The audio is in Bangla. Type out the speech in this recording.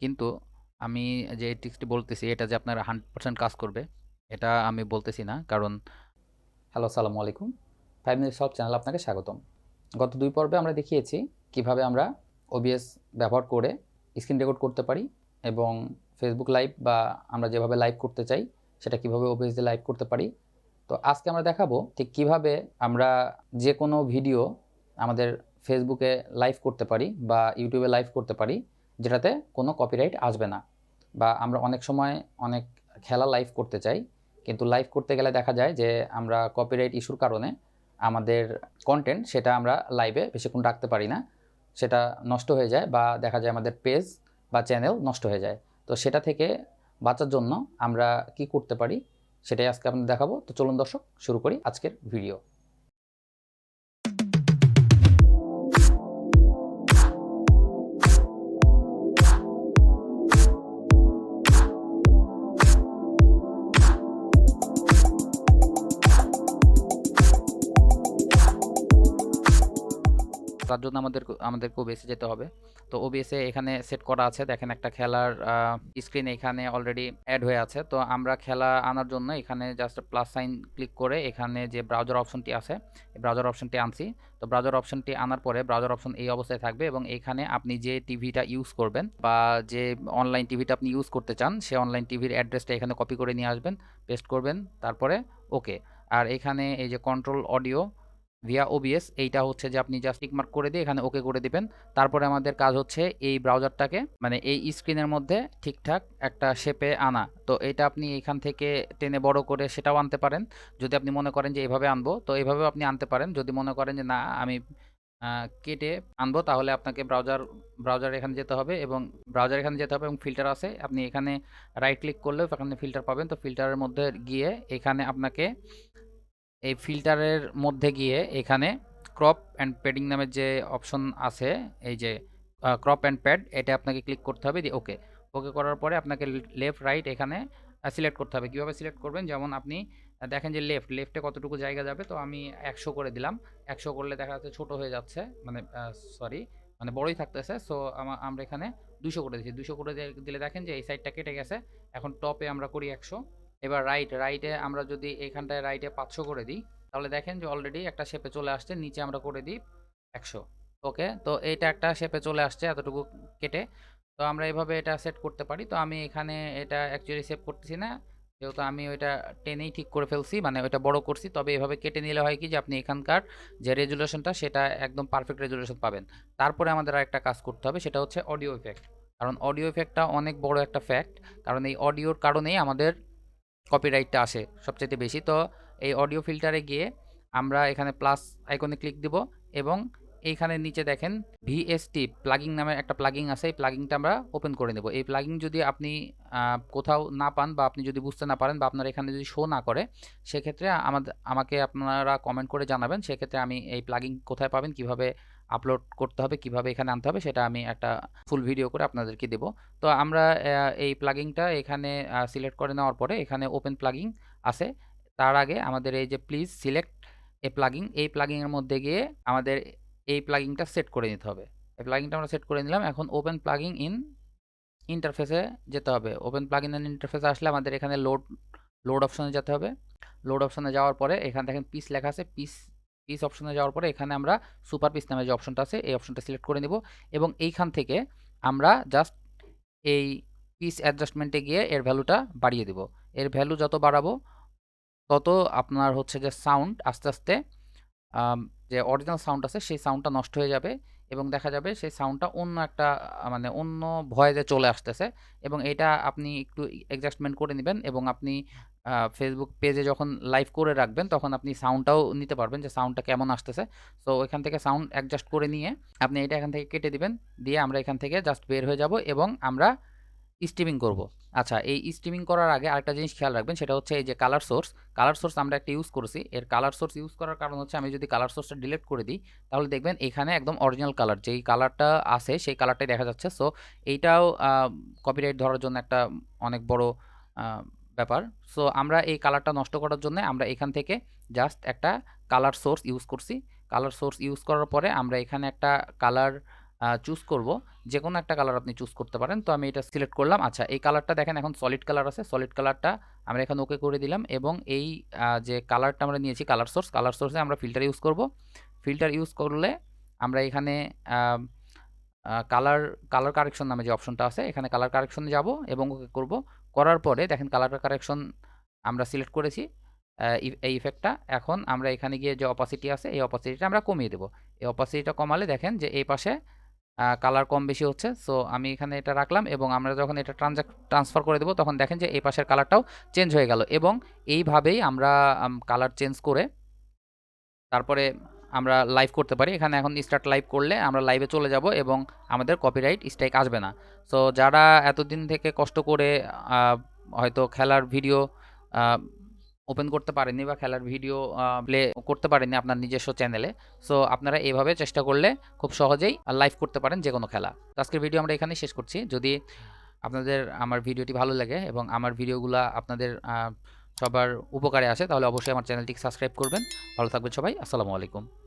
কিন্তু আমি যে এই ট্রিক্সটি বলতেছি এটা যে আপনার 100% কাজ করবে এটা আমি বলতেছি না। কারণ হ্যালো, আসসালামু আলাইকুম। 5 মিনিট সলভ চ্যানেলে আপনাকে স্বাগতম। গত 2 পর্বে আমরা দেখিয়েছি কিভাবে আমরা OBS ব্যবহার করে স্ক্রিন রেকর্ড করতে পারি এবং ফেসবুক লাইভ বা আমরা যেভাবে লাইভ করতে চাই সেটা কিভাবে OBS দিয়ে লাইভ করতে পারি। তো আজকে আমরা দেখাবো ঠিক কিভাবে আমরা যে কোনো ভিডিও আমাদের ফেসবুকে লাইভ করতে পারি বা ইউটিউবে লাইভ করতে পারি যেটাতে কোনো কপিরাইট আসবে না। বা আমরা অনেক সময় অনেক খেলা লাইভ করতে চাই, কিন্তু লাইভ করতে গেলে দেখা যায় যে আমরা কপিরাইট ইস্যুর কারণে আমাদের কন্টেন্ট সেটা আমরা লাইভে বেশিক্ষণ রাখতে পারি না, সেটা নষ্ট হয়ে যায় বা দেখা যায় আমাদের পেজ বা চ্যানেল নষ্ট হয়ে যায়। তো সেটা থেকে বাঁচার জন্য আমরা কি করতে পারি সেটাই আজকে আপনাদের দেখাবো। তো চলুন দর্শক, শুরু করি আজকের ভিডিও। তার জন্য আমাদেরকে OBS যেতে হবে। তো OBS এখানে সেট করা আছে, দেখেন একটা খেলার স্ক্রিন এখানে অলরেডি অ্যাড হয়ে আছে। তো আমরা খেলা আনার জন্য এখানে জাস্ট প্লাস সাইন ক্লিক করে এখানে যে ব্রাউজার অপশনটি আছে এই ব্রাউজার অপশনটি আনছি। তো ব্রাউজার অপশনটি আনার পরে ব্রাউজার অপশন এই অবস্থায় থাকবে এবং এখানে আপনি যে টিভিটা ইউজ করবেন বা যে অনলাইন টিভিটা আপনি ইউজ করতে চান সে অনলাইন টিভির অ্যাড্রেসটা এখানে কপি করে নিয়ে আসবেন, পেস্ট করবেন, তারপরে ওকে। আর এখানে এই যে কন্ট্রোল অডিও ভিয়া OBS এইটা হচ্ছে যে আপনি জাস্ট টিক মার্ক করে দিয়ে এখানে ওকে করে দিবেন। তারপরে আমাদের কাজ হচ্ছে এই ব্রাউজারটাকে মানে এই স্ক্রিনের মধ্যে ঠিকঠাক একটা শেপে আনা। তো এটা আপনি এখান থেকে টেনে বড় করে সেটাও আনতে পারেন। যদি আপনি মনে করেন যে এভাবে আনবো তো এভাবেও আপনি আনতে পারেন। যদি মনে করেন যে না আমি কেটে আনবো তাহলে আপনাকে ব্রাউজার এখানে যেতে হবে এবং ফিল্টার আছে। আপনি এখানে রাইট ক্লিক করলেও এখানে ফিল্টার পাবেন। তো ফিল্টারের মধ্যে গিয়ে এখানে আপনাকে এই ফিল্টারের মধ্যে গিয়ে এখানে ক্রপ অ্যান্ড প্যাডিং নামের যে অপশন আছে, এই যে ক্রপ অ্যান্ড প্যাড, এটা আপনাকে ক্লিক করতে হবে দিয়ে ওকে। ওকে করার পরে আপনাকে লেফট রাইট এখানে সিলেক্ট করতে হবে। কীভাবে সিলেক্ট করবেন, যেমন আপনি দেখেন যে লেফটে কতটুকু জায়গা যাবে। তো আমি 100 করে দিলাম। 100 করলে দেখা যাচ্ছে ছোটো হয়ে যাচ্ছে, মানে সরি মানে বড়ই থাকতেছে। সো আমরা এখানে 200 করে দিচ্ছি। 200 করে দিলে দেখেন যে এই সাইডটা কেটে গেছে। এখন টপে আমরা করি 100। এবার রাইটে আমরা যদি এখানটায় রাইটে 500 করে দিই তাহলে দেখেন যে অলরেডি একটা শেপে চলে আসছে। নিচে আমরা করে দিই 100। ওকে, তো এইটা একটা শেপে চলে আসছে এতটুকু কেটে। তো আমরা এভাবে এটা সেট করতে পারি। তো আমি এখানে এটা অ্যাকচুয়ালি সেভ করতেছি না, যেহেতু আমি ওইটা টেনেই ঠিক করে ফেলছি, মানে ওইটা বড় করছি। তবে এভাবে কেটে নিলে হয় কি যে আপনি এখানকার যে রেজুলেশনটা সেটা একদম পারফেক্ট রেজুলেশন পাবেন। তারপরে আমাদের আরেকটা কাজ করতে হবে, সেটা হচ্ছে অডিও ইফেক্ট। কারণ অডিও ইফেক্টটা অনেক বড় একটা ফ্যাক্ট, কারণ এই অডিওর কারণেই আমাদের কপিরাইটটা আসে সবচাইতে বেশি। তো এই অডিও ফিল্টারে গিয়ে আমরা এখানে প্লাস আইকনে ক্লিক দিব এবং এইখানে নিচে দেখেন VST প্লাগিং নামে একটা প্লাগিং আছে। এই প্লাগিংটা আমরা ওপেন করে নেব। এই প্লাগিং যদি আপনি কোথাও না পান বা আপনি যদি বুঝতে না পারেন বা আপনার এখানে যদি শো না করে, সেক্ষেত্রে আমাকে আপনারা কমেন্ট করে জানাবেন। সেক্ষেত্রে আমি এই প্লাগিং কোথায় পাবেন, কিভাবে আপলোড করতে হবে, কিভাবে এখানে আনতে হবে, সেটা আমি একটা ফুল ভিডিও করে আপনাদেরকে দেব। তো আমরা এই প্লাগিংটা এখানে সিলেক্ট করে নেওয়ার পরে এখানে ওপেন প্লাগিং আছে। তার আগে আমাদের এই যে প্লিজ সিলেক্ট এ প্লাগিং, এই প্লাগিংয়ের মধ্যে গিয়ে আমাদের এই প্লাগিংটা সেট করে নিতে হবে। এই প্লাগিংটা আমরা সেট করে নিলাম। এখন ওপেন প্লাগিং ইন ইন্টারফেসে যেতে হবে। ওপেন প্লাগিন ইন ইন্টারফেসে আসলে আমাদের এখানে লোড অপশনে যেতে হবে। লোড অপশনে যাওয়ার পরে এখানে দেখেন পিস লেখা আছে। পিস অপশনে যাওয়ার পরে এখানে আমরা সুপার পিস নামে যে অপশনটা আছে এই অপশনটা সিলেক্ট করে নেব এবং এইখান থেকে আমরা জাস্ট এই পিস অ্যাডজাস্টমেন্টে গিয়ে এর ভ্যালুটা বাড়িয়ে দিব। এর ভ্যালু যত বাড়াবো তত আপনার হচ্ছে যে সাউন্ড আস্তে আস্তে যে অরিজিনাল সাউন্ড আছে সেই সাউন্ডটা নষ্ট হয়ে যাবে এবং দেখা যাবে সেই সাউন্ডটা অন্য একটা মানে অন্য ভয়েসে চলে আসতেছে। এবং এটা আপনি একটু অ্যাডজাস্টমেন্ট করে নেবেন এবং আপনি ফেসবুক পেজে যখন লাইভ করে রাখবেন তখন আপনি সাউন্ডটাও নিতে পারবেন যে সাউন্ডটা কেমন আসতেছে। সো ওইখান থেকে সাউন্ড অ্যাডজাস্ট করে নিয়ে আপনি এটা এখান থেকে কেটে দিবেন, দিয়ে আমরা এখান থেকে জাস্ট বের হয়ে যাব এবং আমরা স্ট্রিমিং করব। আচ্ছা, এই স্ট্রিমিং করার আগে আরেকটা জিনিস খেয়াল রাখবেন, সেটা হচ্ছে এই যে কালার সোর্স আমরা একটা ইউজ করেছি। এর কালার সোর্স ইউজ করার কারণ হচ্ছে আমি যদি কালার সোর্সটা ডিলিট করে দিই তাহলে দেখবেন এখানে একদম অরিজিনাল কালার যেই কালারটা আছে সেই কালারটাই দেখা যাচ্ছে। সো এইটাও কপিরাইট ধরার জন্য একটা অনেক বড় ব্যাপার। সো আমরা এই কালারটা নষ্ট করার জন্য আমরা এখান থেকে জাস্ট একটা কালার সোর্স ইউজ করছি। কালার সোর্স ইউজ করার পরে আমরা এখানে একটা কালার চুজ করব, যেকোনো একটা কালার আপনি চুজ করতে পারেন। তো আমি এটা সিলেক্ট করলাম। আচ্ছা, এই কালারটা দেখেন এখন সলিড কালার আছে। সলিড কালারটা আমরা এখানে ওকে করে দিলাম এবং এই যে কালারটা আমরা নিয়েছি কালার সোর্সে আমরা ফিল্টার ইউজ করব। ফিল্টার ইউজ করলে আমরা এখানে আ আ কালার কালার কারেকশন নামে যে অপশনটা আছে এখানে কালার কারেকশনে যাব এবং ওকে করব। করার পরে দেখেন কালার কারেকশন আমরা সিলেক্ট করেছি এই ইফেক্টটা। এখন আমরা এখানে গিয়ে যে অপাসিটি আছে এই অপাসিটিটা আমরা কমিয়ে দেব। এই অপাসিটিটা কমালে দেখেন যে এই পাশে কালার কম বেশি হচ্ছে। সো আমি এখানে এটা রাখলাম এবং আমরা যখন এটা ট্রান্সফার করে দেব তখন দেখেন যে এই পাশের কালারটাও চেঞ্জ হয়ে গেল এবং এইভাবেই আমরা কালার চেঞ্জ করে তারপরে আমরা লাইভ করতে পারি। এখানে এখন স্টার্ট লাইভ করলে আমরা লাইভে চলে যাব এবং আমাদের কপিরাইট স্ট্রাইক আসবে না। সো যারা এতদিন থেকে কষ্ট করে হয়তো খেলার ভিডিও ওপেন করতে পারেননি বা খেলার ভিডিও প্লে করতে পারেননি আপনার নিজস্ব চ্যানেলে, সো আপনারা এভাবে চেষ্টা করলে খুব সহজেই লাইভ করতে পারেন যে কোনো খেলা। তো আজকের ভিডিও আমরা এখানেই শেষ করছি। যদি আপনাদের আমার ভিডিওটি ভালো লাগে এবং আমার ভিডিওগুলা আপনাদের সবার উপকারে আসে তাহলে অবশ্যই আমার চ্যানেলটিকে সাবস্ক্রাইব করবেন। ভালো থাকবেন সবাই। আসসালামু আলাইকুম।